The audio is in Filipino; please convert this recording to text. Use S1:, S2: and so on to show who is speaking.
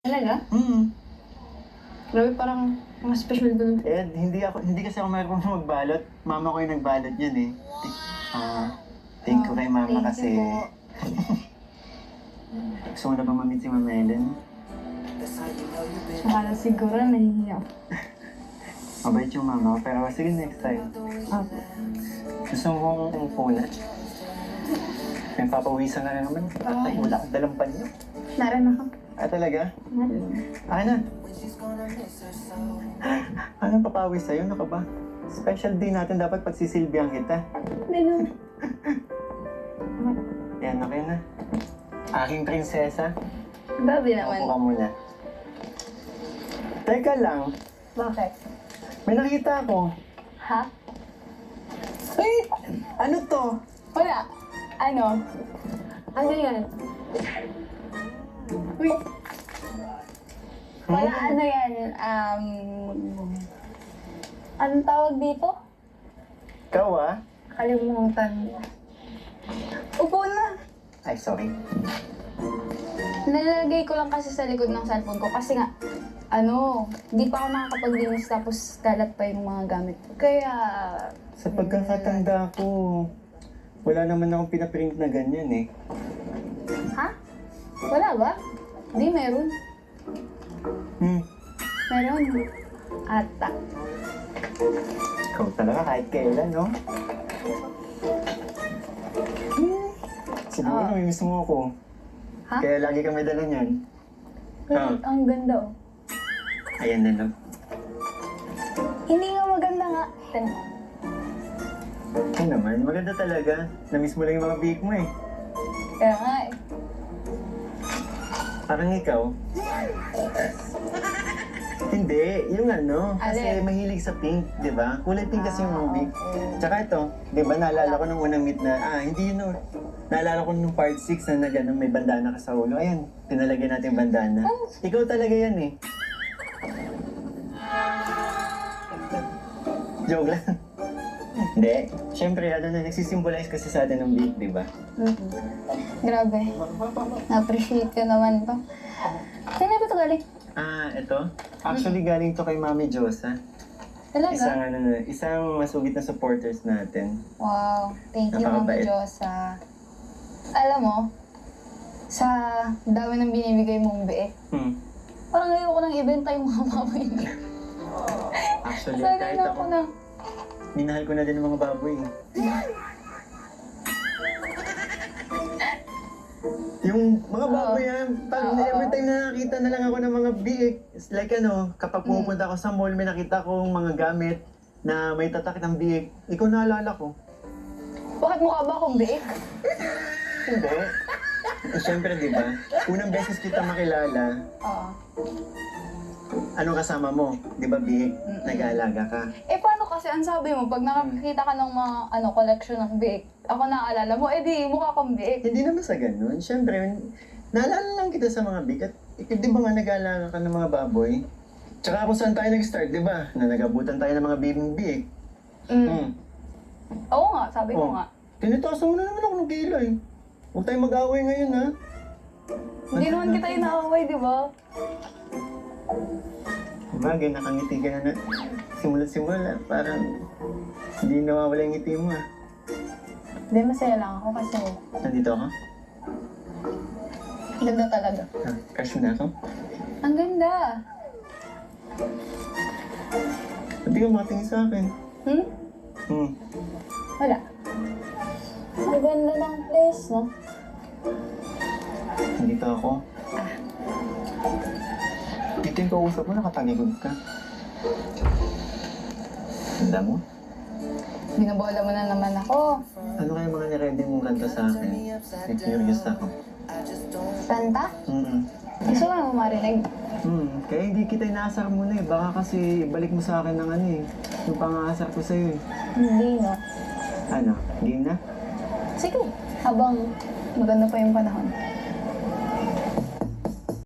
S1: Talaga?
S2: Hmm.
S1: Grabe, parang mga special doon.
S2: Eh, hindi kasi ako marunong magbalot. Mama ko yung nagbalot yun eh. Thank you kay mama
S1: Thank
S2: kasi...
S1: you po.
S2: Gusto mo na bang mamit si Mama Ellen?
S1: Akala siguro nahihiya.
S2: Mabait yung mama ko, pero sige next time.
S1: Opo.
S2: Gusto mo kong upunat? May papawisan na naman. Ay, wala akong dalang panyo.
S1: Naran ako.
S2: Ah, talaga?
S1: Naran.
S2: Akin na. Anong papawis sa'yo? Ano ka ba? Special day natin, dapat pagsisilbihan kita.
S1: Hindi na.
S2: Yan, okay na. Aking prinsesa.
S1: Grabe naman.
S2: Upo ka muna. Teka lang,
S1: Bakit?
S2: may nakita ako.
S1: Ha?
S2: Ay! Ano to?
S1: Wala. Ano? Ano yan? Uy. Wala, ano yan? Anong tawag dito?
S2: Ikaw ah?
S1: Kalimutan. Upo na.
S2: Ay, sorry.
S1: Nalalagay ko lang kasi sa likod ng cellphone ko kasi nga, di pa ako nakakapag-linis tapos kalat pa yung mga gamit ko. Kaya...
S2: Sa pagkakatanda ko, wala naman akong pinaprint na ganyan eh.
S1: Ha? Wala ba? Di, meron. Meron. Ata.
S2: Ikaw talaga kahit kailan, no? Siguro namimiss mo ako.
S1: Ha?
S2: Kaya lagi kami dala niyan. Ah.
S1: Ang ganda oh.
S2: Ayan na lang.
S1: Hindi nga maganda nga.
S2: Ay naman, maganda talaga. Namiss mo lang yung mga bihik mo eh.
S1: Kaya nga eh.
S2: Parang ikaw. Hindi, yung ano, kasi
S1: Alin?
S2: mahilig sa pink, di ba? Kulay pink kasi yung mga bihik. Tsaka ito, di ba naalala ko nung unang meet na, hindi yun no. Naalala ko nung part 6 na may bandana ka sa ulo. Ayan, tinalagyan natin yung bandana. Ikaw talaga yan eh. Joke lang. Hindi. Siyempre, nagsisimbolize kasi sa atin ng bihik, di ba?
S1: Grabe. Na-appreciate ko naman to. Saan na ba ito galing?
S2: Ito? Actually, galing to kay Mami Josa.
S1: Talaga?
S2: Isang masugid na supporters natin.
S1: Wow. Thank you, Mama
S2: Napakabait.
S1: Diyosa. Alam mo, sa dami ng binibigay mong biik, parang ayoko nang ibenta yung mga baboy niya.
S2: Actually,
S1: Sana
S2: kahit
S1: na
S2: ako,
S1: ako na.
S2: minahal ko na din ang mga baboy. Yung mga baboy every time na nakita na lang ako ng mga biik, it's like kapag pupunta ako sa mall, may nakita kong mga gamit na may tatak ng biik, ikaw naalala ko.
S1: Bakit mukha ba akong biik?
S2: Hindi. Siyempre, di ba? Unang beses kita makilala,
S1: Oo.
S2: anong kasama mo? Di ba, biik? Nag-aalaga ka.
S1: Eh, paano kasi ang sabi mo, pag nakakita ka ng mga collection ng biik, ako naaalala mo, di mukha kang biik.
S2: Hindi naman sa ganun. Siyempre, naalala lang kita sa mga biik. At di ba nga nag-aalaga ka ng mga baboy? Tsaka kung saan tayo nag-start, di ba? Na nagabutan tayo ng mga biik.
S1: Oo nga, sabi ko nga.
S2: Tinitasan mo na naman ako ng kilay. Huwag tayong mag-away ngayon, ha?
S1: Hindi naman kita inaaway, di ba?
S2: Bagay, nakangiti ka na simula-simula. Parang hindi nawawala yung ngiti mo, ha?
S1: Hindi, masaya lang ako kasi
S2: Nandito ako?
S1: ganda talaga.
S2: Crush mo na ako?
S1: Ang ganda.
S2: Hindi ka makatingin sa akin.
S1: Wala. Ang ganda ng place, no?
S2: Nandito ako. Dito yung kausap mo, nakataligod ka. Tanda mo?
S1: Binabola mo na naman ako.
S2: Ano kaya mga niready mong kanta sa akin? May curious ako.
S1: Kanta? Gusto mo na marinig?
S2: Kaya hindi kita inaasar muna eh. Baka kasi balik mo sa akin ng yung pang-aasar ko sa'yo eh.
S1: Hindi, no?
S2: Ano? Game na?
S1: Sige, habang maganda pa yung panahon.